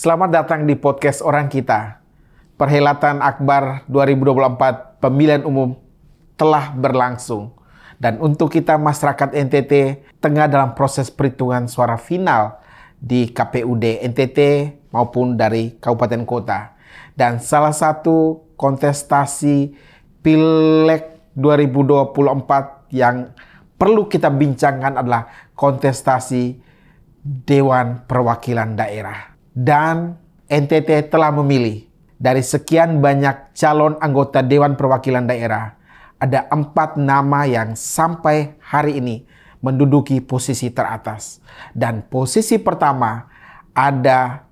Selamat datang di podcast Orang Kita. Perhelatan Akbar 2024 pemilihan umum telah berlangsung. Dan untuk kita masyarakat NTT tengah dalam proses perhitungan suara final di KPUD NTT maupun dari kabupaten kota. Dan salah satu kontestasi Pileg 2024 yang perlu kita bincangkan adalah kontestasi Dewan Perwakilan Daerah. Dan NTT telah memilih dari sekian banyak calon anggota Dewan Perwakilan Daerah, ada 4 nama yang sampai hari ini menduduki posisi teratas. Dan posisi pertama ada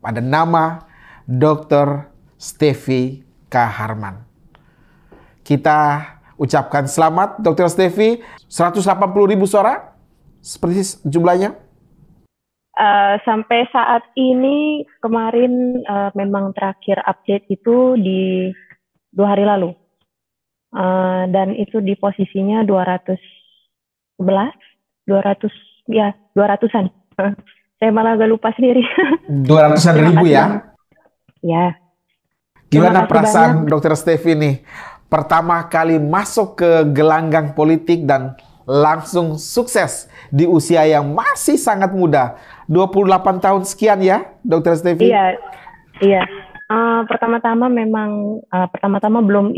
pada nama Dr. Stevi K. Harman. Kita ucapkan selamat Dr. Stevi, 180.000 suara seperti jumlahnya. Sampai saat ini kemarin memang terakhir update itu di 2 hari lalu, dan itu di posisinya 200-an. Saya malah agak lupa sendiri. 200-an ribu ya? Ya. Gimana perasaan Dr. Stevi nih? Pertama kali masuk ke gelanggang politik dan langsung sukses di usia yang masih sangat muda. 28 tahun sekian ya, Dr. Stevi? Iya. Pertama-tama belum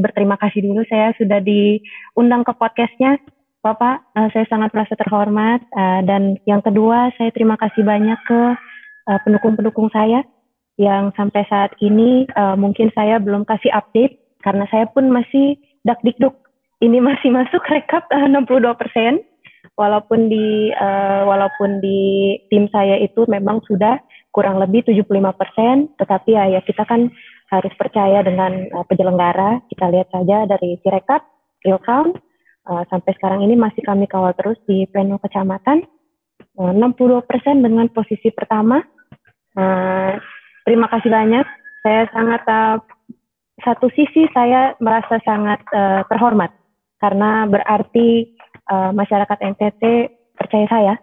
berterima kasih dulu. Saya sudah diundang ke podcastnya, Bapak. Saya sangat merasa terhormat. Dan yang kedua, saya terima kasih banyak ke pendukung-pendukung saya yang sampai saat ini mungkin saya belum kasih update karena saya pun masih dak-dikduk. Ini masih masuk rekap 62%. Walaupun di tim saya itu memang sudah kurang lebih 75%, tetapi ya kita kan harus percaya dengan penyelenggara. Kita lihat saja dari Sirekap, real count, sampai sekarang ini masih kami kawal terus di pleno kecamatan, 62% dengan posisi pertama. Terima kasih banyak. Saya sangat satu sisi saya merasa sangat terhormat karena berarti masyarakat NTT percaya saya.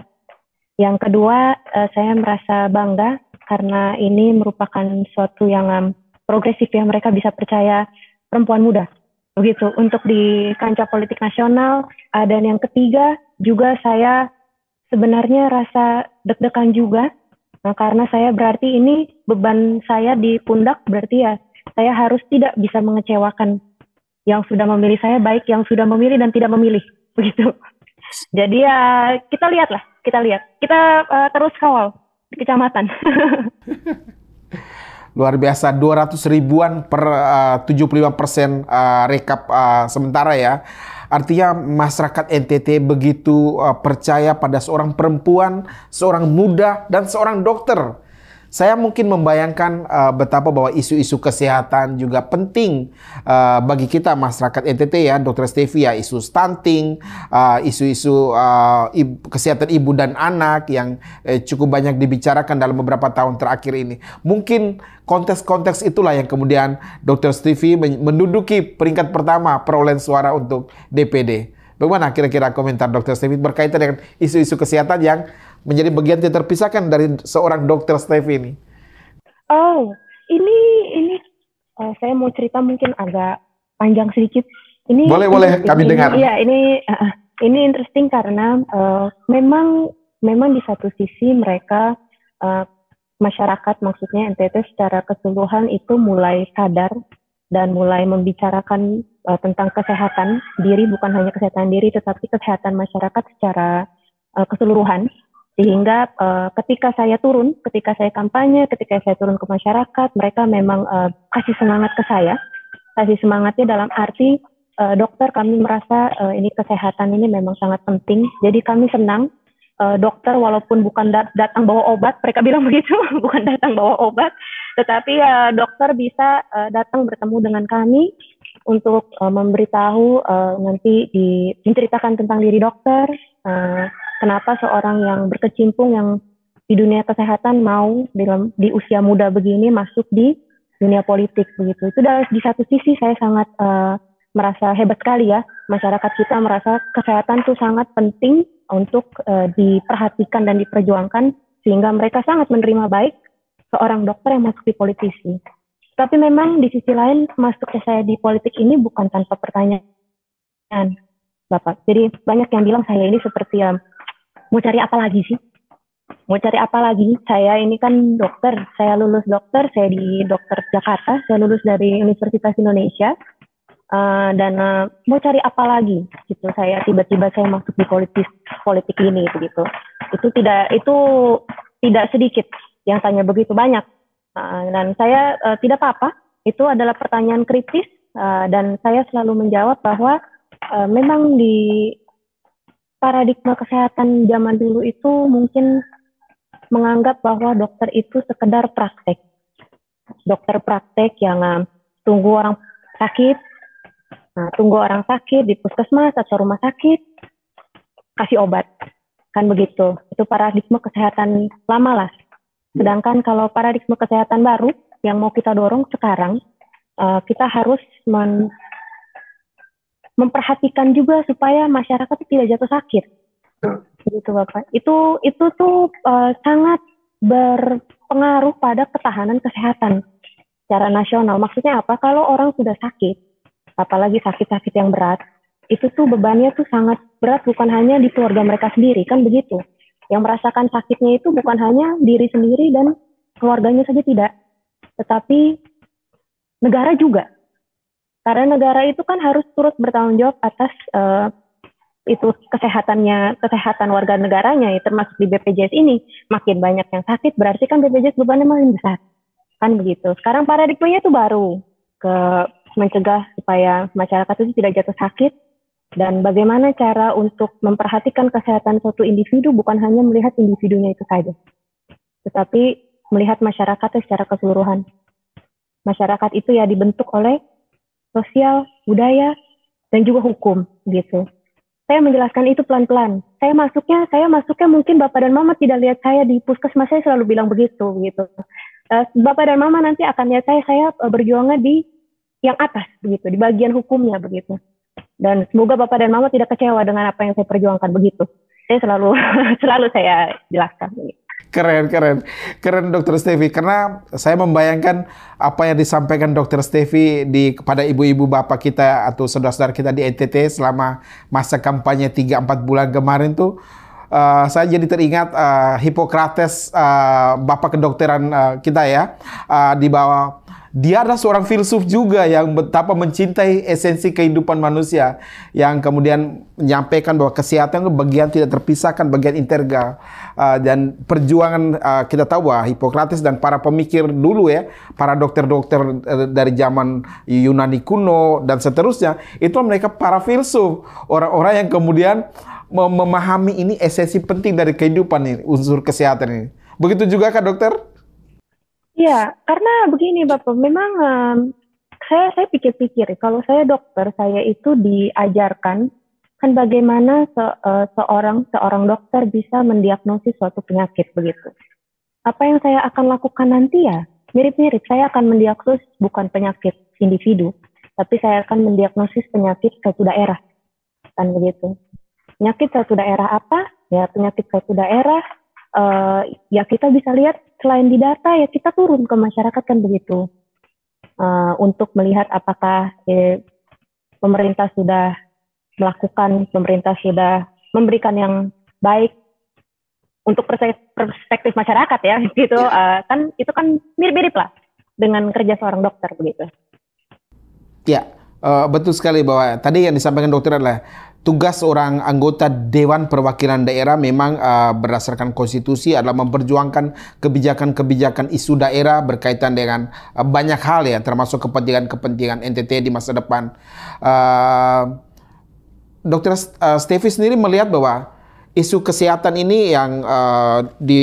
Yang kedua, saya merasa bangga karena ini merupakan suatu yang progresif ya, mereka bisa percaya perempuan muda. Begitu untuk di kancah politik nasional. Dan yang ketiga juga saya sebenarnya rasa deg-degan juga. Karena saya berarti ini beban saya di pundak, berarti ya saya harus tidak bisa mengecewakan yang sudah memilih saya, baik yang sudah memilih dan tidak memilih. Begitu. Jadi ya kita lihat. Kita terus kawal di kecamatan. Luar biasa, 200 ribuan per 75% rekap sementara ya. Artinya masyarakat NTT begitu percaya pada seorang perempuan, seorang muda, dan seorang dokter. Saya mungkin membayangkan betapa bahwa isu-isu kesehatan juga penting bagi kita masyarakat NTT ya, Dr. Stevi ya, isu stunting, isu-isu kesehatan ibu dan anak yang cukup banyak dibicarakan dalam beberapa tahun terakhir ini. Mungkin konteks-konteks itulah yang kemudian Dr. Stevi menduduki peringkat pertama perolehan suara untuk DPD. Bagaimana kira-kira komentar Dr. Stevi berkaitan dengan isu-isu kesehatan yang menjadi bagian tidak terpisahkan dari seorang Dr. Stevi ini? Ini saya mau cerita mungkin agak panjang sedikit. Ini boleh kami dengar. Iya, ini interesting karena memang di satu sisi mereka masyarakat, maksudnya NTT secara keseluruhan itu mulai sadar dan mulai membicarakan tentang kesehatan diri, bukan hanya kesehatan diri tetapi kesehatan masyarakat secara keseluruhan. Sehingga ketika saya kampanye, ketika saya turun ke masyarakat, mereka memang kasih semangat ke saya. Kasih semangatnya dalam arti, dokter, kami merasa ini kesehatan ini memang sangat penting. Jadi kami senang, dokter walaupun bukan datang bawa obat, mereka bilang begitu, bukan datang bawa obat, tetapi dokter bisa datang bertemu dengan kami untuk memberitahu, nanti menceritakan tentang diri dokter, kenapa seorang yang berkecimpung yang di dunia kesehatan mau di usia muda begini masuk di dunia politik begitu. Itu di satu sisi saya sangat merasa hebat sekali ya, masyarakat kita merasa kesehatan itu sangat penting untuk diperhatikan dan diperjuangkan, sehingga mereka sangat menerima baik seorang dokter yang masuk di politisi. Tapi memang di sisi lain masuknya saya di politik ini bukan tanpa pertanyaan, Bapak. Jadi banyak yang bilang saya ini seperti mau cari apa lagi sih? Mau cari apa lagi? Saya ini kan dokter, saya lulus dokter, saya di dokter Jakarta, saya lulus dari Universitas Indonesia, dan mau cari apa lagi? Gitu. Saya tiba-tiba saya masuk di politik ini, begitu. Itu tidak sedikit yang tanya begitu banyak. Dan saya tidak apa-apa, itu adalah pertanyaan kritis, dan saya selalu menjawab bahwa memang di paradigma kesehatan zaman dulu itu mungkin menganggap bahwa dokter itu sekedar praktek. Dokter praktek yang tunggu orang sakit di puskesmas atau rumah sakit, kasih obat. Kan begitu. Itu paradigma kesehatan lama lah. Sedangkan kalau paradigma kesehatan baru yang mau kita dorong sekarang, kita harus memperhatikan juga supaya masyarakat tidak jatuh sakit, gitu Bapak. Itu tuh sangat berpengaruh pada ketahanan kesehatan secara nasional. Maksudnya apa? Kalau orang sudah sakit, apalagi sakit-sakit yang berat, itu tuh bebannya tuh sangat berat, bukan hanya di keluarga mereka sendiri, kan begitu. Yang merasakan sakitnya itu bukan hanya diri sendiri dan keluarganya saja tidak, tetapi negara juga. Karena negara itu kan harus turut bertanggung jawab atas itu kesehatan warga negaranya, ya, termasuk di BPJS ini. Makin banyak yang sakit, berarti kan BPJS bebannya makin besar. Kan begitu. Sekarang paradigmanya itu baru, mencegah supaya masyarakat itu tidak jatuh sakit, dan bagaimana cara untuk memperhatikan kesehatan suatu individu bukan hanya melihat individunya itu saja, tetapi melihat masyarakatnya secara keseluruhan. Masyarakat itu ya dibentuk oleh sosial, budaya, dan juga hukum, gitu. Saya menjelaskan itu pelan-pelan. Saya masuknya mungkin Bapak dan Mama tidak lihat saya di puskesmas, saya selalu bilang begitu. Bapak dan Mama nanti akan lihat saya berjuangnya di yang atas, begitu, di bagian hukumnya, begitu. Dan semoga Bapak dan Mama tidak kecewa dengan apa yang saya perjuangkan, begitu. Saya selalu saya jelaskan. Keren Dokter Stevi. Karena saya membayangkan apa yang disampaikan Dokter Stevi kepada ibu-ibu bapak kita atau saudara-saudara kita di NTT selama masa kampanye 3-4 bulan kemarin tuh. Saya jadi teringat Hippocrates, bapak kedokteran kita ya, di bawah. Dia adalah seorang filsuf juga yang betapa mencintai esensi kehidupan manusia, yang kemudian menyampaikan bahwa kesehatan itu bagian tidak terpisahkan, bagian integral. Dan perjuangan kita tahu bahwa Hippocrates dan para pemikir dulu ya, para dokter-dokter dari zaman Yunani kuno dan seterusnya, itu mereka para filsuf, orang-orang yang kemudian memahami ini esensi penting dari kehidupan ini, unsur kesehatan ini. Begitu juga Kak Dokter? Iya, karena begini Bapak, memang saya pikir-pikir, kalau saya dokter, saya itu diajarkan kan bagaimana seorang dokter bisa mendiagnosis suatu penyakit, begitu. Apa yang saya akan lakukan nanti ya, mirip-mirip, saya akan mendiagnosis bukan penyakit individu, tapi saya akan mendiagnosis penyakit suatu daerah, kan begitu. Penyakit suatu daerah apa? Ya, penyakit suatu daerah, ya kita bisa lihat selain di data ya kita turun ke masyarakat kan begitu, untuk melihat apakah pemerintah sudah memberikan yang baik untuk perspektif masyarakat ya gitu. Kan itu kan mirip-mirip lah dengan kerja seorang dokter begitu. Ya, betul sekali bahwa tadi yang disampaikan dokter adalah tugas seorang anggota Dewan Perwakilan Daerah memang berdasarkan konstitusi adalah memperjuangkan kebijakan-kebijakan isu daerah berkaitan dengan banyak hal ya, termasuk kepentingan NTT di masa depan. Dr. Stevi sendiri melihat bahwa isu kesehatan ini yang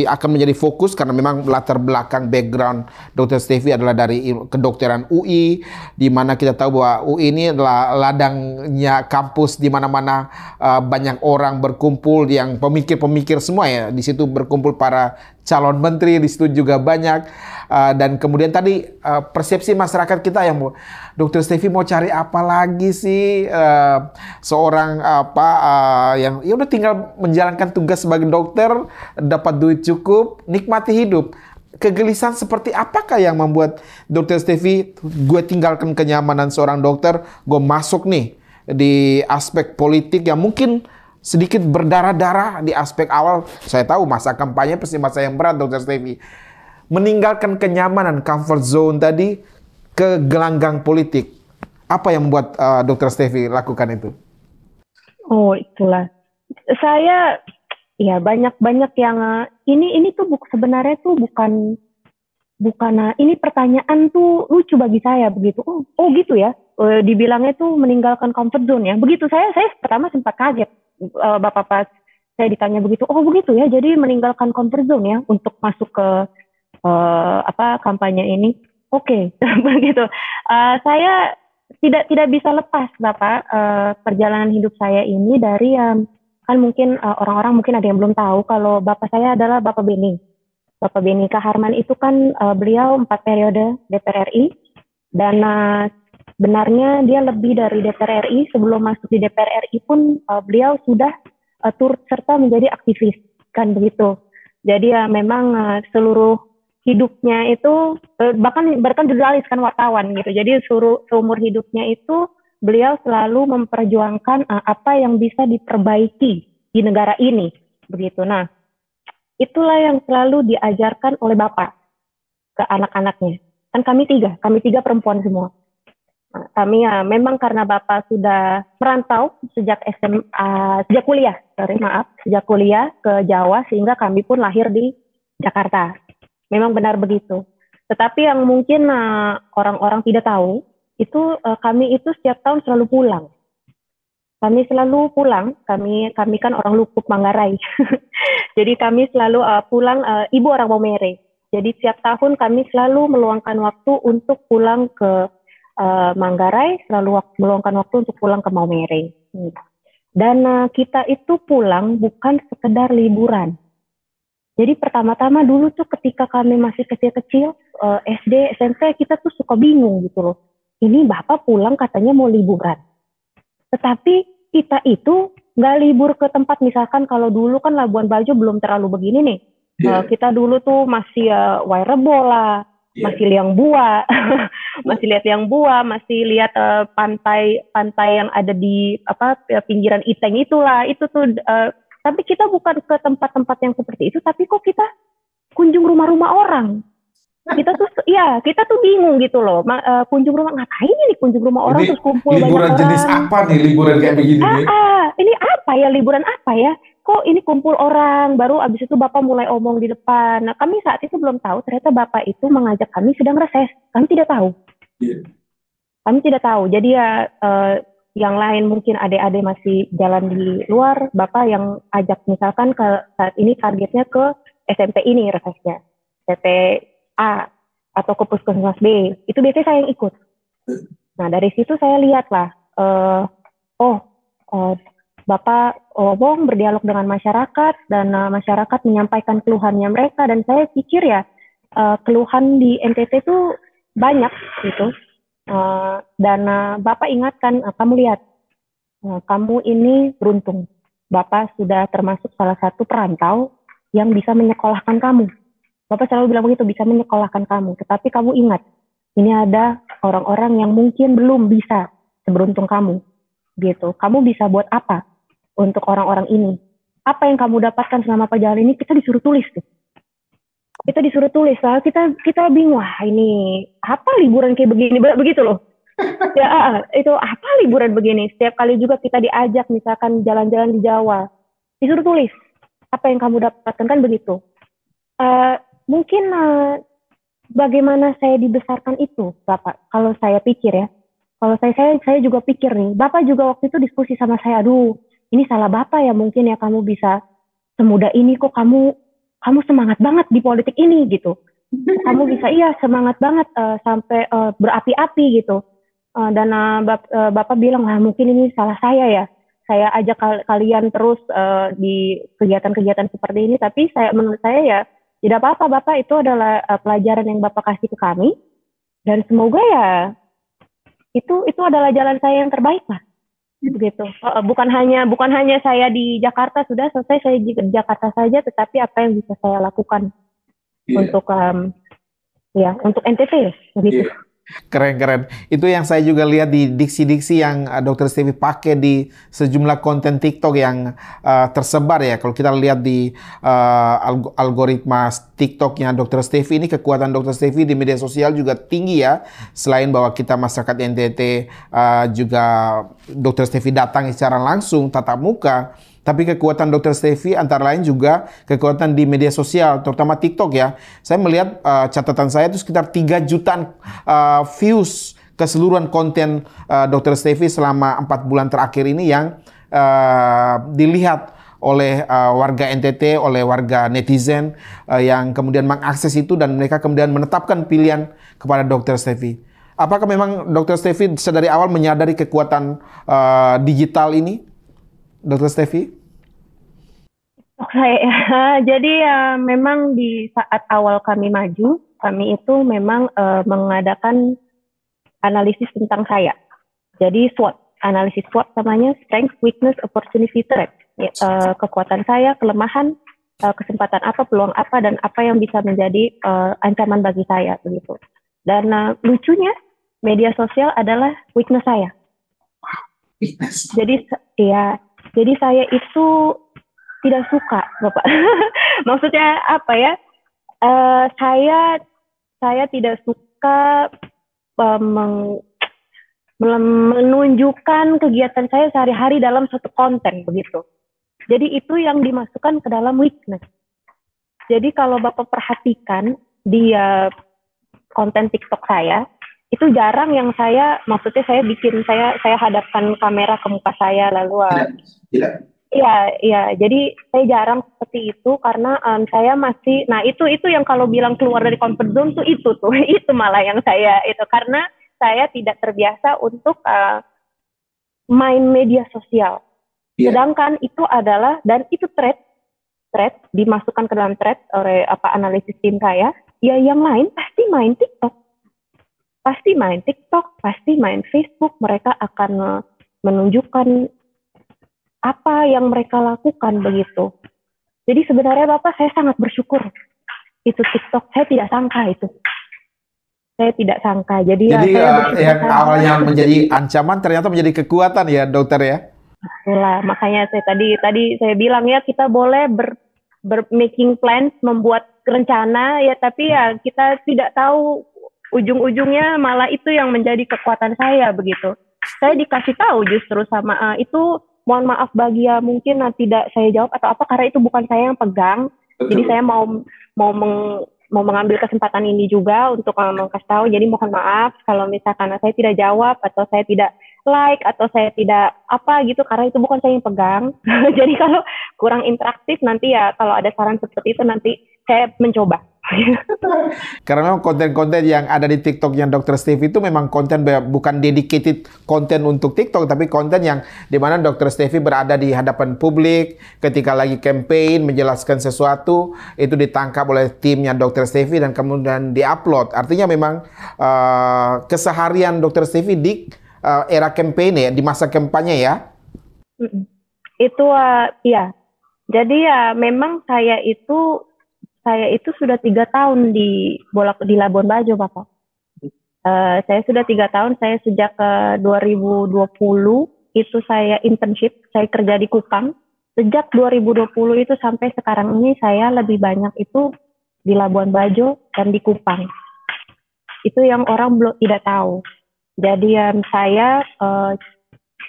akan menjadi fokus karena memang latar belakang background Dr. Stevi adalah dari kedokteran UI, di mana kita tahu bahwa UI ini adalah ladangnya kampus di mana-mana banyak orang berkumpul, yang pemikir-pemikir semua ya. Di situ berkumpul para calon menteri, di situ juga banyak. Dan kemudian tadi persepsi masyarakat kita yang Dr. Stevi mau cari apa lagi sih, seorang yang udah tinggal menjalankan tugas sebagai dokter, dapat duit cukup, nikmati hidup. kegelisahan seperti apakah yang membuat Dokter Stevi, gue tinggalkan kenyamanan seorang dokter, gue masuk nih di aspek politik yang mungkin sedikit berdarah-darah di aspek awal. Saya tahu masa kampanye pasti masa yang berat, Dokter Stevi. Meninggalkan kenyamanan, comfort zone tadi, ke gelanggang politik. Apa yang membuat Dokter Stevi lakukan itu? Oh, itulah. Saya ya banyak yang ini tuh sebenarnya tuh bukan ini pertanyaan tuh lucu bagi saya begitu. Oh gitu ya. Dibilangnya tuh meninggalkan comfort zone ya. Begitu saya pertama sempat kaget. Bapak pas saya ditanya begitu. Oh begitu ya. Jadi meninggalkan comfort zone ya untuk masuk ke kampanye ini. Oke, begitu. Saya tidak bisa lepas Bapak perjalanan hidup saya ini dari kan mungkin orang-orang mungkin ada yang belum tahu kalau bapak saya adalah Bapak Beni. Bapak Beni Kaharman itu kan beliau 4 periode DPR RI dan sebenarnya dia lebih dari DPR RI. Sebelum masuk di DPR RI pun beliau sudah turut serta menjadi aktivis kan begitu. Jadi memang seluruh hidupnya itu bahkan jurnalis kan wartawan gitu. Jadi seumur hidupnya itu beliau selalu memperjuangkan apa yang bisa diperbaiki di negara ini, begitu. Nah, itulah yang selalu diajarkan oleh Bapak ke anak-anaknya. Kan kami tiga perempuan semua. Nah, kami memang karena Bapak sudah merantau sejak sejak kuliah ke Jawa, sehingga kami pun lahir di Jakarta. Memang benar begitu. Tetapi yang mungkin orang-orang tidak tahu, itu kami itu setiap tahun selalu pulang. Kami selalu pulang. Kami kan orang Lupuk Manggarai. Jadi kami selalu pulang. Ibu orang Maumere. Jadi setiap tahun kami selalu meluangkan waktu untuk pulang ke Manggarai, selalu meluangkan waktu untuk pulang ke Maumere. Dan kita itu pulang bukan sekedar liburan. Jadi pertama-tama dulu tuh ketika kami masih kecil-kecil, SD, SMP, kita tuh suka bingung gitu loh. Ini Bapak pulang katanya mau liburan. Tetapi kita itu nggak libur ke tempat, misalkan kalau dulu kan Labuan Bajo belum terlalu begini nih. Kita dulu tuh masih Wairebo lah, masih Liang Bua, masih lihat Liang Bua, masih lihat pantai yang ada di pinggiran Iteng itulah. Itu tuh tapi kita bukan ke tempat-tempat yang seperti itu, tapi kok kita kunjung rumah-rumah orang. Kita tuh bingung gitu loh. Kunjung rumah, ngapain ini kunjung rumah orang, terus kumpul banyak orang. Liburan jenis apa nih liburan kayak begini? Ini apa ya, liburan apa ya? Kok ini kumpul orang, baru abis itu Bapak mulai omong di depan. Nah, kami saat itu belum tahu, ternyata Bapak itu mengajak kami sedang reses. Kami tidak tahu. Kami tidak tahu. Jadi ya yang lain mungkin adik-adik masih jalan di luar, Bapak yang ajak misalkan saat ini targetnya ke SMP ini resesnya. SMP A atau ke Puskesmas B, itu biasanya saya yang ikut. Nah dari situ saya lihatlah, Bapak berdialog dengan masyarakat dan masyarakat menyampaikan keluhannya mereka, dan saya pikir ya keluhan di NTT itu banyak gitu, dan Bapak ingatkan, kamu lihat, kamu ini beruntung, Bapak sudah termasuk salah satu perantau yang bisa menyekolahkan kamu. Bapak selalu bilang begitu, bisa menyekolahkan kamu. Tetapi kamu ingat, ini ada orang-orang yang mungkin belum bisa seberuntung kamu. Gitu. Kamu bisa buat apa untuk orang-orang ini? Apa yang kamu dapatkan selama perjalanan ini? Kita disuruh tulis tuh. Kita disuruh tulis. Lah. Kita bingung, wah ini apa liburan kayak begini? Begitu loh. Ya, itu apa liburan begini? Setiap kali juga kita diajak misalkan jalan-jalan di Jawa. Disuruh tulis. Apa yang kamu dapatkan, kan begitu. Mungkin bagaimana saya dibesarkan itu, Bapak. Kalau saya pikir ya, kalau saya juga pikir nih, Bapak juga waktu itu diskusi sama saya, aduh, ini salah Bapak ya mungkin ya, kamu bisa semudah ini kok kamu semangat banget di politik ini gitu. Kamu bisa semangat banget sampai berapi-api gitu. Dan Bapak bilang, mungkin ini salah saya ya. Saya ajak kalian terus di kegiatan-kegiatan seperti ini, tapi menurut saya ya tidak apa-apa, Bapak, itu adalah pelajaran yang Bapak kasih ke kami, dan semoga ya itu adalah jalan saya yang terbaik lah, begitu. Bukan hanya saya di Jakarta sudah selesai, saya di Jakarta saja, tetapi apa yang bisa saya lakukan untuk ya untuk NTT begitu. Keren-keren. Itu yang saya juga lihat di diksi-diksi yang Dr. Steffi pakai di sejumlah konten TikTok yang tersebar ya. Kalau kita lihat di algoritma TikToknya Dr. Steffi, ini kekuatan Dr. Steffi di media sosial juga tinggi ya. Selain bahwa kita masyarakat NTT juga Dr. Steffi datang secara langsung tatap muka, tapi kekuatan Dr. Steffi antara lain juga kekuatan di media sosial, terutama TikTok ya. Saya melihat catatan saya itu sekitar 3 jutaan views keseluruhan konten Dr. Steffi selama 4 bulan terakhir ini yang dilihat oleh warga NTT, oleh warga netizen yang kemudian mengakses itu dan mereka kemudian menetapkan pilihan kepada Dr. Steffi. Apakah memang Dr. Steffi sedari awal menyadari kekuatan digital ini? Dr. Steffi? Jadi memang di saat awal kami maju, kami itu memang mengadakan analisis tentang saya. Jadi SWOT, analisis SWOT namanya Strength, Weakness, Opportunity, Threat. Kekuatan saya, kelemahan, kesempatan apa, peluang apa, dan apa yang bisa menjadi ancaman bagi saya begitu. Dan lucunya media sosial adalah weakness saya. Jadi saya itu tidak suka, Bapak. Maksudnya apa ya? Saya tidak suka menunjukkan kegiatan saya sehari-hari dalam satu konten begitu. Jadi itu yang dimasukkan ke dalam weakness. Jadi kalau Bapak perhatikan di konten TikTok saya, itu jarang yang maksudnya saya hadapkan kamera ke muka saya lalu Tidak. Iya, jadi saya jarang seperti itu karena saya masih, nah itu yang kalau bilang keluar dari comfort zone tuh itu malah yang saya itu karena saya tidak terbiasa untuk main media sosial. Sedangkan itu adalah dan itu thread dimasukkan ke dalam thread oleh analisis tim saya, ya yang lain pasti main TikTok. Pasti main TikTok, pasti main Facebook, mereka akan menunjukkan apa yang mereka lakukan begitu. Jadi sebenarnya Bapak, saya sangat bersyukur itu TikTok, saya tidak sangka itu. Saya tidak sangka. Jadi yang awalnya menjadi ancaman ternyata menjadi kekuatan ya, Dokter ya. Itulah, makanya saya tadi saya bilang ya kita boleh making plans, membuat rencana ya, tapi ya kita tidak tahu ujung-ujungnya malah itu yang menjadi kekuatan saya begitu. Saya dikasih tahu justru sama itu, mohon maaf bagi ya mungkin tidak saya jawab atau apa karena itu bukan saya yang pegang. Betul. Jadi saya mau mengambil kesempatan ini juga untuk kasih tahu. Jadi mohon maaf kalau misalkan saya tidak jawab atau saya tidak like atau saya tidak apa gitu karena itu bukan saya yang pegang. Jadi kalau kurang interaktif nanti ya kalau ada saran seperti itu nanti saya mencoba. Karena memang konten-konten yang ada di TikToknya Dr. Steffi itu memang konten bukan dedicated konten untuk TikTok, tapi konten yang dimana Dr. Steffi berada di hadapan publik ketika lagi campaign menjelaskan sesuatu, itu ditangkap oleh timnya Dr. Steffi dan kemudian diupload. Artinya memang keseharian Dr. Steffi di era campaign ya, di masa kampanye ya. Itu iya. Jadi ya memang saya itu sudah 3 tahun di Labuan Bajo, Bapak. Saya sudah 3 tahun, saya sejak 2020 itu saya internship, saya kerja di Kupang. Sejak 2020 itu sampai sekarang ini saya lebih banyak itu di Labuan Bajo dan di Kupang. Itu yang orang belum tidak tahu. Jadi saya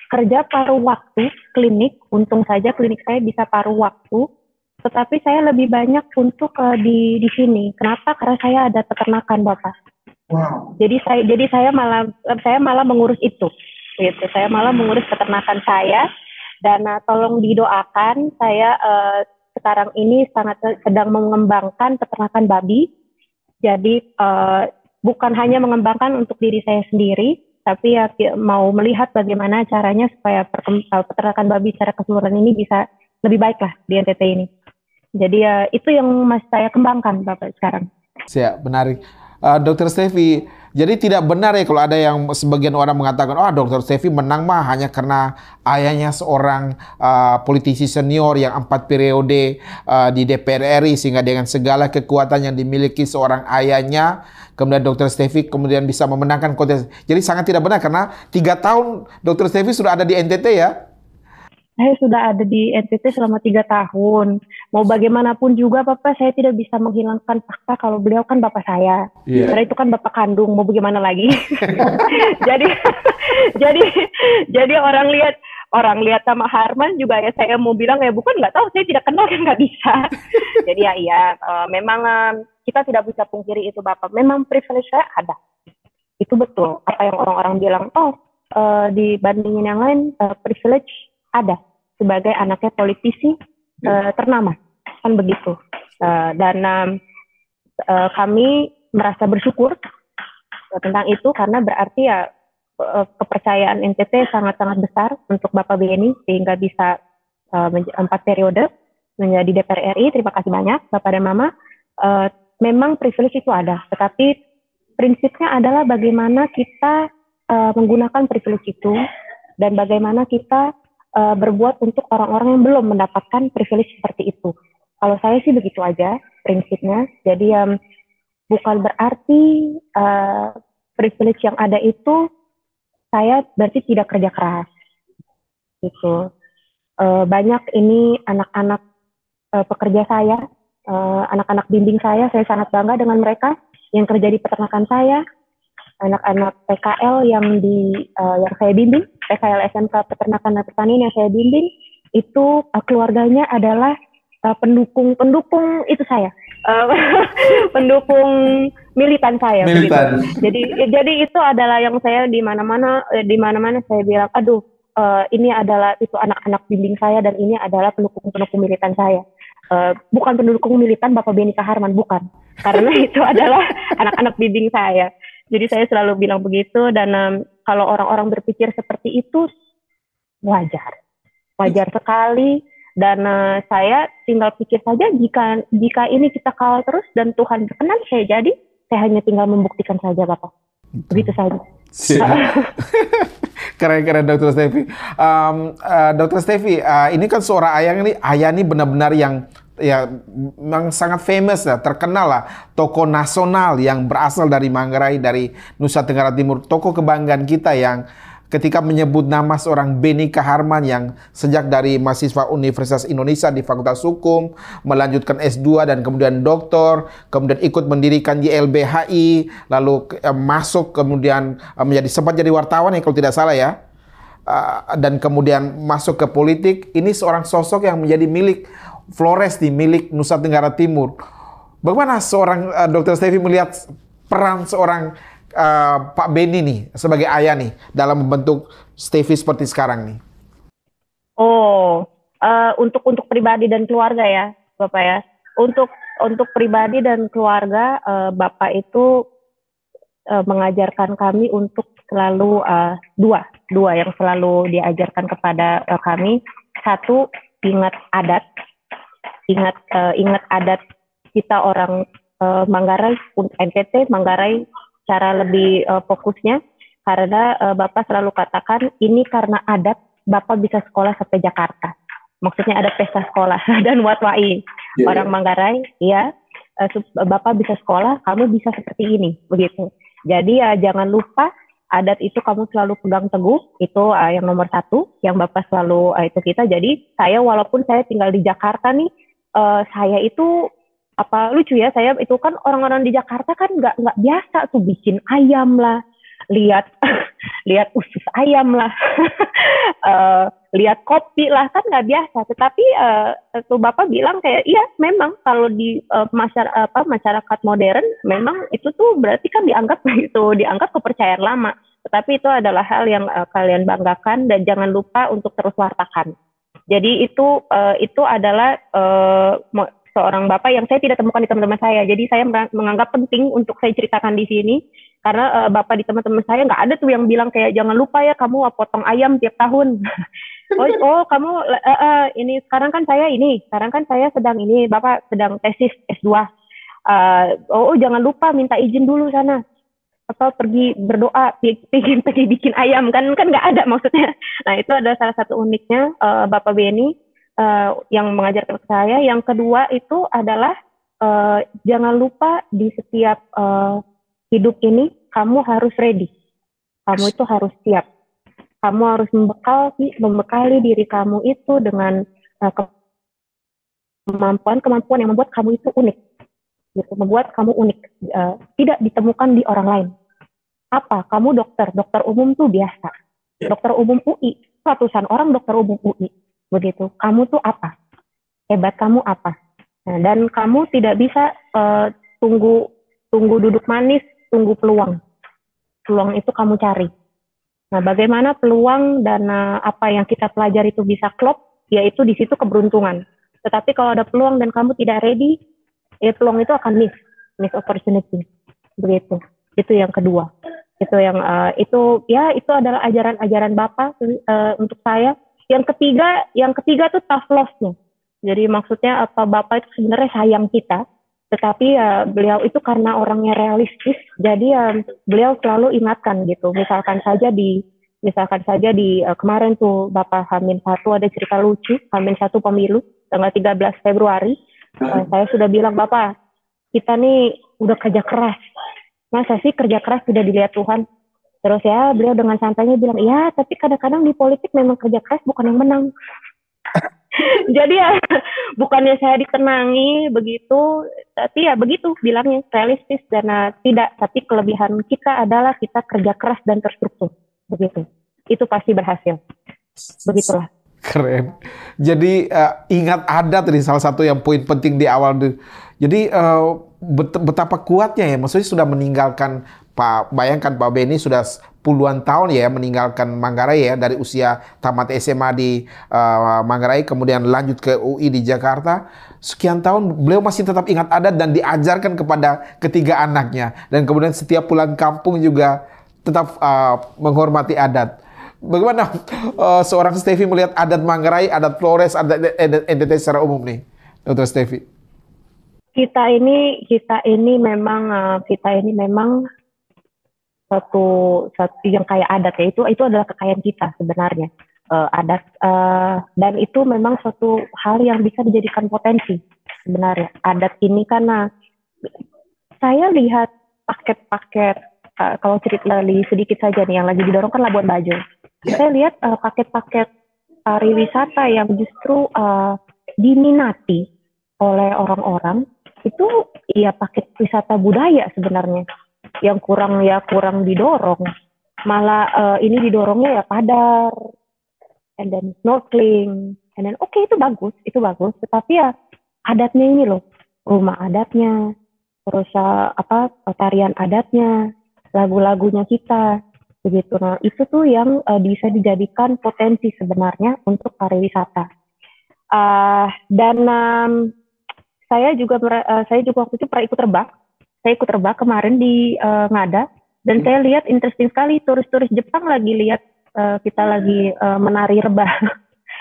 kerja paruh waktu klinik, untung saja klinik saya bisa paruh waktu. Tetapi saya lebih banyak untuk di sini. Kenapa? Karena saya ada peternakan, Bapak. Wow. Jadi saya malah mengurus itu. Gitu. Saya malah mengurus peternakan saya dan tolong didoakan saya sekarang ini sedang mengembangkan peternakan babi. Jadi bukan hanya mengembangkan untuk diri saya sendiri, tapi ya mau melihat bagaimana caranya supaya peternakan babi secara keseluruhan ini bisa lebih baik lah di NTT ini. Jadi itu yang masih saya kembangkan Bapak sekarang. Siap, menarik. Dr. Steffi, Jadi tidak benar ya kalau ada yang sebagian orang mengatakan, oh Dr. Stevi menang mah hanya karena ayahnya seorang politisi senior yang 4 periode di DPR RI, sehingga dengan segala kekuatan yang dimiliki seorang ayahnya, kemudian Dr. Stevi kemudian bisa memenangkan kontes. Jadi sangat tidak benar karena 3 tahun Dr. Stevi sudah ada di NTT ya. Saya sudah ada di NTT selama 3 tahun. Mau bagaimanapun juga, Bapak, saya tidak bisa menghilangkan fakta kalau beliau kan Bapak saya. Iya. Karena itu kan Bapak kandung, mau bagaimana lagi? jadi, jadi, jadi orang lihat sama Harman juga ya saya mau bilang ya bukan nggak tahu, saya tidak kenal kan nggak bisa. Jadi ya memang kita tidak bisa pungkiri itu, Bapak. Memang privilege saya ada. Itu betul. Apa yang orang-orang bilang, dibandingin yang lain privilege ada sebagai anaknya politisi ternama, kan begitu. Dan kami merasa bersyukur tentang itu karena berarti ya kepercayaan NTT sangat-sangat besar untuk Bapak Beni sehingga bisa 4 periode menjadi DPR RI. Terima kasih banyak Bapak dan Mama. Memang privilege itu ada, tetapi prinsipnya adalah bagaimana kita menggunakan privilege itu dan bagaimana kita berbuat untuk orang-orang yang belum mendapatkan privilege seperti itu. Kalau saya sih begitu aja prinsipnya. Jadi bukan berarti privilege yang ada itu saya berarti tidak kerja keras. Gitu. Banyak ini anak-anak pekerja saya, anak-anak bimbing saya sangat bangga dengan mereka yang kerja di peternakan saya. Anak-anak PKL yang saya bimbing, PKL SMK Peternakan dan Pertanian yang saya bimbing, itu keluarganya adalah pendukung itu saya, pendukung militan saya. Militan. Jadi itu adalah yang saya di mana-mana saya bilang, ini adalah itu anak-anak bimbing saya dan ini adalah pendukung militan saya. Bukan pendukung militan Bapak Beni Kaharman, bukan, karena itu adalah anak-anak bimbing saya. Jadi saya selalu bilang begitu dan kalau orang-orang berpikir seperti itu wajar sekali dan saya tinggal pikir saja jika ini kita kawal terus dan Tuhan berkenan saya hanya tinggal membuktikan saja Bapak. Begitu saja. Keren Dr. Stevi. Dr. Stevi, ini kan seorang ayah ini benar-benar yang memang sangat famous ya, terkenal lah, tokoh nasional yang berasal dari Manggarai, dari Nusa Tenggara Timur, tokoh kebanggaan kita yang ketika menyebut nama seorang Beni Kaharman yang sejak dari mahasiswa Universitas Indonesia di Fakultas Hukum, melanjutkan S2 dan kemudian doktor, kemudian ikut mendirikan YLBHI, lalu masuk kemudian sempat jadi wartawan ya kalau tidak salah ya, dan kemudian masuk ke politik. Ini seorang sosok yang menjadi milik Flores, milik Nusa Tenggara Timur. Bagaimana seorang Dr. Stevi melihat peran seorang Pak Beni nih sebagai ayah nih dalam membentuk Stevi seperti sekarang nih? Untuk pribadi dan keluarga ya, Bapak ya. Untuk pribadi dan keluarga, Bapak itu mengajarkan kami untuk selalu dua yang selalu diajarkan kepada kami. Satu, ingat adat kita orang Manggarai, NTT Manggarai cara lebih fokusnya karena Bapak selalu katakan ini karena adat Bapak bisa sekolah sampai Jakarta. Maksudnya ada pesta sekolah dan watwai orang Manggarai ya, Bapak bisa sekolah, kamu bisa seperti ini begitu. Jadi jangan lupa adat itu kamu selalu pegang teguh, itu yang nomor 1 yang Bapak selalu itu kita. Jadi saya walaupun saya tinggal di Jakarta nih, saya itu lucu ya, saya itu kan orang-orang di Jakarta kan nggak biasa tuh bikin ayam lah, lihat usus ayam lah, lihat kopi lah, kan nggak biasa. Tetapi tuh Bapak bilang kayak iya memang kalau di masyarakat modern memang itu tuh berarti kan dianggap kepercayaan lama. Tetapi itu adalah hal yang kalian banggakan dan jangan lupa untuk terus wartakan. Jadi itu adalah seorang Bapak yang saya tidak temukan di teman-teman saya. Jadi saya menganggap penting untuk saya ceritakan di sini karena Bapak di teman-teman saya nggak ada tuh yang bilang kayak jangan lupa ya kamu potong ayam tiap tahun. Kamu ini sekarang kan saya sedang ini Bapak sedang tesis S2. Jangan lupa minta izin dulu sana. pergi berdoa, pergi bikin ayam, kan nggak ada maksudnya. Nah itu adalah salah satu uniknya Bapak Beni yang mengajarkan ke saya. Yang kedua itu adalah jangan lupa di setiap hidup ini kamu harus ready, kamu itu harus siap, kamu harus membekali diri kamu itu dengan kemampuan yang membuat kamu itu unik, gitu, membuat kamu unik, tidak ditemukan di orang lain. Apa? Kamu dokter umum tuh biasa, dokter umum UI, ratusan orang dokter umum UI, begitu. Kamu tuh apa? Hebat kamu apa? Nah, dan kamu tidak bisa tunggu duduk manis, tunggu peluang. Peluang itu kamu cari. Nah, bagaimana peluang dan apa yang kita pelajari itu bisa klop, yaitu di situ keberuntungan. Tetapi kalau ada peluang dan kamu tidak ready, ya peluang itu akan miss opportunity. Begitu. Itu yang kedua. Itu yang itu adalah ajaran Bapak untuk saya. Yang ketiga tuh tough love-nya. Jadi maksudnya Bapak itu sebenarnya sayang kita, tetapi beliau itu karena orangnya realistis, jadi beliau selalu ingatkan gitu. Misalkan saja di kemarin tuh Bapak H-1 ada cerita lucu, H-1 pemilu tanggal 13 Februari. Saya sudah bilang, Bapak, kita nih udah kerja keras. Masa sih kerja keras sudah dilihat Tuhan? Terus ya beliau dengan santainya bilang, ya tapi kadang-kadang di politik memang kerja keras bukan yang menang. Jadi ya bukannya saya ditenangi begitu, tapi ya begitu bilangnya, realistis dan tidak. Tapi kelebihan kita adalah kita kerja keras dan terstruktur, begitu. Itu pasti berhasil. Begitulah. Keren. Jadi ingat adat tadi salah satu yang poin penting di awal. Jadi betapa kuatnya ya, maksudnya sudah meninggalkan bayangkan Pak Beni sudah puluhan tahun ya meninggalkan Manggarai ya, dari usia tamat SMA di Manggarai kemudian lanjut ke UI di Jakarta. Sekian tahun beliau masih tetap ingat adat dan diajarkan kepada ketiga anaknya, dan kemudian setiap pulang kampung juga tetap menghormati adat. Bagaimana seorang Stevi melihat adat Manggarai, adat Flores, adat NTT secara umum nih, Dr. Stevi? Kita ini memang satu yang kayak adat ya, itu adalah kekayaan kita sebenarnya, adat, dan itu memang suatu hal yang bisa dijadikan potensi sebenarnya. Adat ini karena saya lihat paket-paket, kalau cerita sedikit saja nih yang lagi didorong kan Labuan Bajo. Saya lihat paket-paket pariwisata yang justru diminati oleh orang-orang itu ya paket wisata budaya sebenarnya, yang kurang didorong. Malah ini didorongnya ya padar, and then snorkeling, and then itu bagus. Tetapi ya adatnya ini loh, rumah adatnya, terus tarian adatnya, lagu-lagunya kita, begitu. Nah itu tuh yang bisa dijadikan potensi sebenarnya untuk pariwisata. Dan saya juga waktu itu pernah ikut terbang. Saya ikut terbang kemarin di Ngada, dan saya lihat interesting sekali, turis-turis Jepang lagi lihat kita lagi menari rebah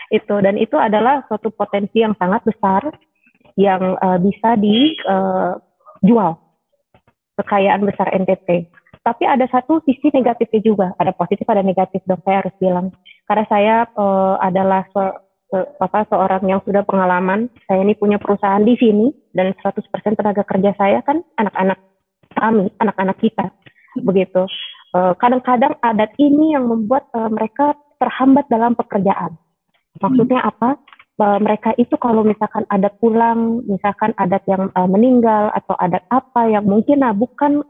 itu, dan itu adalah suatu potensi yang sangat besar yang bisa dijual, kekayaan besar NTT. Tapi ada satu sisi negatifnya juga, ada positif ada negatif dong, saya harus bilang, karena saya adalah seorang yang sudah pengalaman. Saya ini punya perusahaan di sini, dan 100% tenaga kerja saya kan anak-anak kami, anak-anak kita, begitu. Kadang-kadang adat ini yang membuat mereka terhambat dalam pekerjaan. Maksudnya apa? Mereka itu kalau misalkan adat pulang, misalkan adat yang meninggal, atau adat apa yang mungkin bukan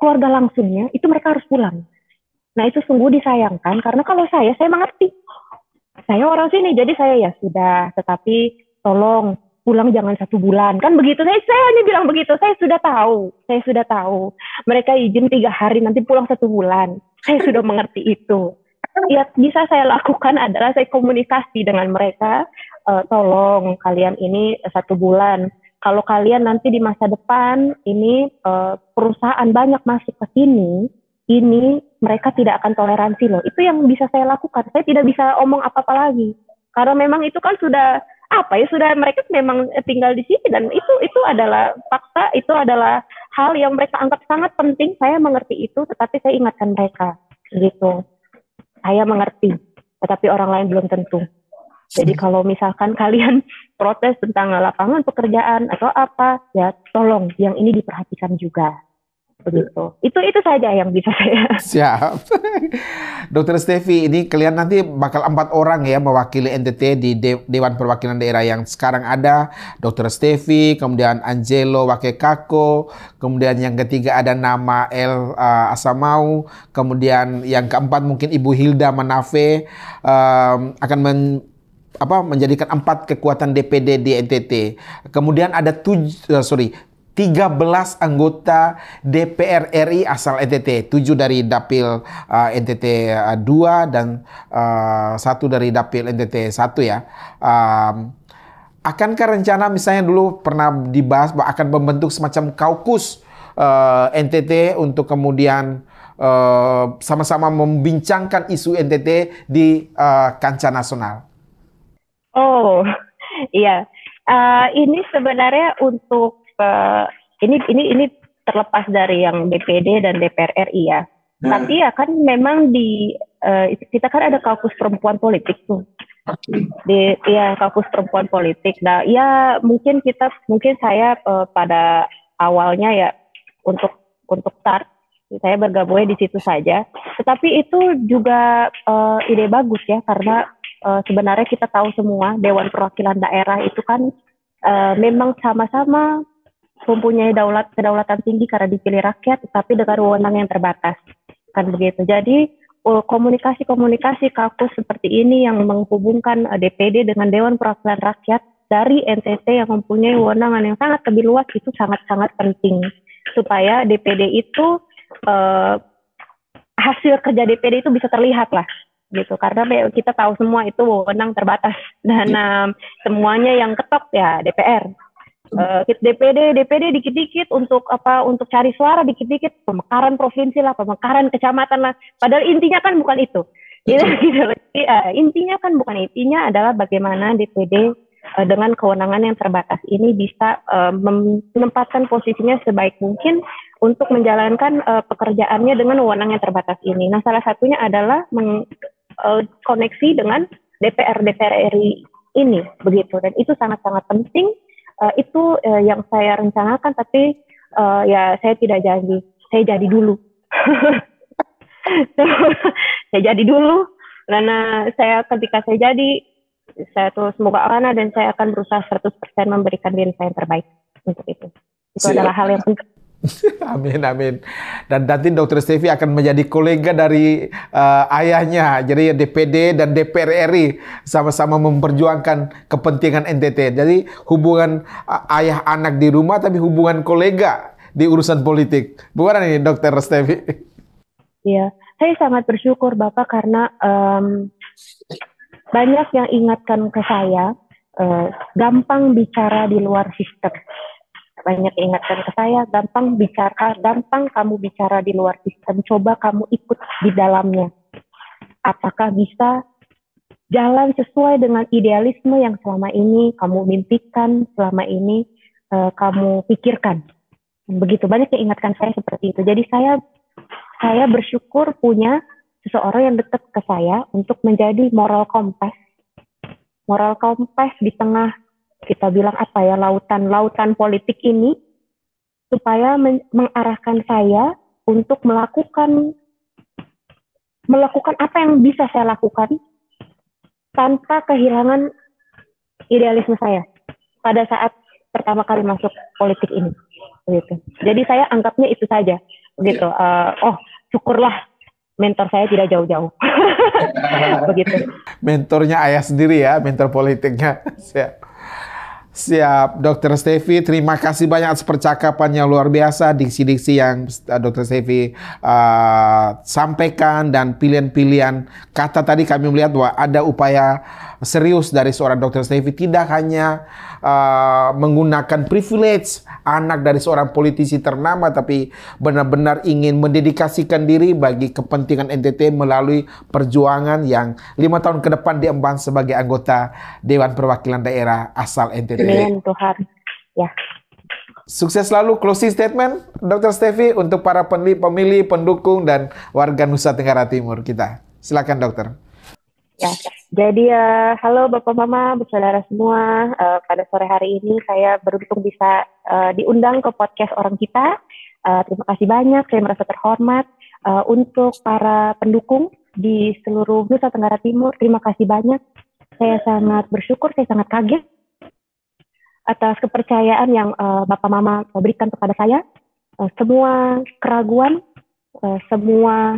keluarga langsungnya, itu mereka harus pulang. Nah itu sungguh disayangkan, karena kalau saya mengerti. Saya orang sini, jadi saya ya sudah, tetapi tolong pulang jangan 1 bulan, kan begitu. Saya hanya bilang begitu. Saya sudah tahu. Mereka izin 3 hari, nanti pulang 1 bulan. Saya sudah mengerti itu. Ya bisa saya lakukan adalah saya komunikasi dengan mereka. Tolong kalian ini 1 bulan. Kalau kalian nanti di masa depan ini perusahaan banyak masuk ke sini, ini mereka tidak akan toleransi loh. Itu yang bisa saya lakukan. Saya tidak bisa omong apa-apa lagi. Karena memang itu kan sudah sudah mereka memang tinggal di sini, dan itu adalah fakta, itu adalah hal yang mereka anggap sangat penting. Saya mengerti itu, tetapi saya ingatkan mereka gitu. Saya mengerti, tetapi orang lain belum tentu. Jadi kalau misalkan kalian protes tentang lapangan pekerjaan atau apa, ya tolong yang ini diperhatikan juga. Begitu. Itu saja yang bisa saya. Siap. Dokter Stevi, ini kalian nanti bakal 4 orang ya mewakili NTT di Dewan Perwakilan Daerah yang sekarang ada. Dokter Stevi, kemudian Angelo Wakekako, kemudian yang ketiga ada nama El Asamau, kemudian yang keempat mungkin Ibu Hilda Manafe akan menjadikan 4 kekuatan DPD di NTT. Kemudian ada 13 anggota DPR RI asal NTT, 7 dari Dapil NTT 2 dan 1 dari Dapil NTT 1 ya. Akankah rencana misalnya dulu pernah dibahas bahwa akan membentuk semacam kaukus NTT untuk kemudian sama-sama membincangkan isu NTT di kancah nasional? Oh, iya. Ini sebenarnya untuk ini terlepas dari yang DPD dan DPR RI ya. Tapi ya kan memang kita kan ada kaukus perempuan politik tuh. Kaukus perempuan politik. Nah, ya mungkin saya pada awalnya ya untuk start saya bergabungnya di situ saja. Tetapi itu juga ide bagus ya, karena sebenarnya kita tahu semua Dewan Perwakilan Daerah itu kan memang sama-sama mempunyai kedaulatan tinggi karena dipilih rakyat, tetapi dengan wewenang yang terbatas, kan begitu. Jadi komunikasi kaukus seperti ini yang menghubungkan DPD dengan Dewan Perwakilan Rakyat dari NTT yang mempunyai wewenang yang sangat lebih luas itu sangat-sangat penting supaya DPD itu hasil kerja DPD itu bisa terlihat lah gitu, karena kita tahu semua itu wewenang terbatas dan semuanya yang ketok ya DPR. DPD dikit-dikit untuk cari suara, dikit-dikit pemekaran provinsi lah, pemekaran kecamatan lah, padahal intinya kan bukan itu. Intinya adalah bagaimana DPD dengan kewenangan yang terbatas ini bisa menempatkan posisinya sebaik mungkin untuk menjalankan pekerjaannya dengan wewenang yang terbatas ini. Nah, salah satunya adalah koneksi dengan DPR RI ini, begitu. Dan itu sangat-sangat penting. Itu yang saya rencanakan, tapi ya saya tidak janji. Saya jadi dulu. Saya jadi dulu, karena ketika saya jadi, saya terus semoga amanah dan saya akan berusaha 100% memberikan diri saya yang terbaik untuk itu. Itu adalah hal yang penting. Amin, amin. Dan nanti Dr. Stevi akan menjadi kolega dari ayahnya. Jadi DPD dan DPR RI sama-sama memperjuangkan kepentingan NTT. Jadi hubungan ayah anak di rumah, tapi hubungan kolega di urusan politik. Bukan ini Dr. Stevi? Iya, saya sangat bersyukur Bapak karena banyak yang ingatkan ke saya, gampang bicara di luar sistem. Banyak ingatkan ke saya, gampang kamu bicara di luar sistem, coba kamu ikut di dalamnya. Apakah bisa jalan sesuai dengan idealisme yang selama ini kamu mimpikan, selama ini kamu pikirkan. Begitu banyak yang ingatkan saya seperti itu. Jadi saya bersyukur punya seseorang yang dekat ke saya untuk menjadi moral kompas. Moral kompas di tengah kita bilang lautan politik ini, supaya mengarahkan saya untuk melakukan apa yang bisa saya lakukan tanpa kehilangan idealisme saya pada saat pertama kali masuk politik ini, begitu. Jadi saya anggapnya itu saja, begitu. Syukurlah mentor saya tidak jauh-jauh, begitu. Mentornya ayah sendiri ya, mentor politiknya. Siap, Dr. Stevi, terima kasih banyak atas percakapan yang luar biasa, diksi-diksi yang Dr. Stevi sampaikan dan pilihan-pilihan kata tadi kami melihat bahwa ada upaya serius dari seorang Dr. Stevi, tidak hanya menggunakan privilege anak dari seorang politisi ternama, tapi benar-benar ingin mendedikasikan diri bagi kepentingan NTT melalui perjuangan yang 5 tahun ke depan diemban sebagai anggota Dewan Perwakilan Daerah asal NTT. Amin Tuhan. Ya. Sukses selalu. Closing statement, Dr. Stevi, untuk para pemilih, pendukung, dan warga Nusa Tenggara Timur kita. Silakan, dokter. Ya, jadi halo Bapak Mama, bersaudara semua. Pada sore hari ini saya beruntung bisa diundang ke podcast Orang Kita. Terima kasih banyak, saya merasa terhormat. Untuk para pendukung di seluruh Nusa Tenggara Timur, terima kasih banyak. Saya sangat bersyukur, saya sangat kaget atas kepercayaan yang Bapak Mama berikan kepada saya. Semua keraguan, semua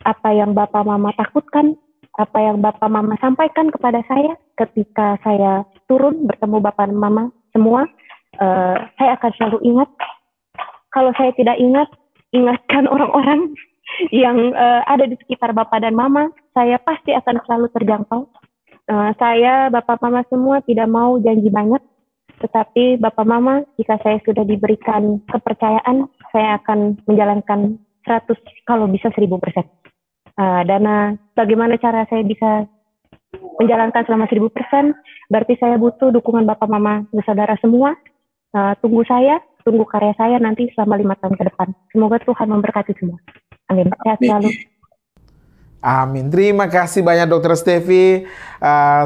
apa yang Bapak Mama takutkan, apa yang Bapak Mama sampaikan kepada saya ketika saya turun bertemu Bapak Mama semua, saya akan selalu ingat. Kalau saya tidak ingat, ingatkan orang-orang yang ada di sekitar Bapak dan Mama, saya pasti akan selalu terjangkau. Saya, Bapak Mama semua tidak mau janji banyak, tetapi Bapak Mama, jika saya sudah diberikan kepercayaan, saya akan menjalankan 100, kalau bisa 1000%. Dan bagaimana cara saya bisa menjalankan selama 1000%? Berarti saya butuh dukungan Bapak Mama dan saudara semua. Tunggu saya, tunggu karya saya nanti selama 5 tahun ke depan. Semoga Tuhan memberkati semua. Amin. Sehat selalu. Amin. Terima kasih banyak Dr. Stevi.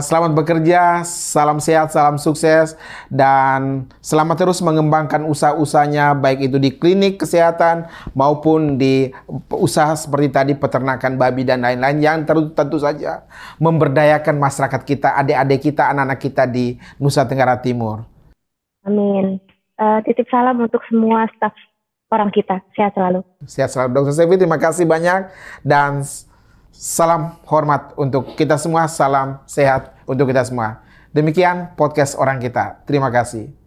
Selamat bekerja, salam sehat, salam sukses, dan selamat terus mengembangkan usaha-usahanya, baik itu di klinik kesehatan maupun di usaha seperti tadi peternakan babi dan lain-lain yang tentu saja memberdayakan masyarakat kita, adik-adik kita, anak-anak kita di Nusa Tenggara Timur. Amin. Titip salam untuk semua staf Orang Kita. Sehat selalu. Sehat selalu Dr. Stevi. Terima kasih banyak dan salam hormat untuk kita semua, salam sehat untuk kita semua. Demikian podcast Orang Kita. Terima kasih.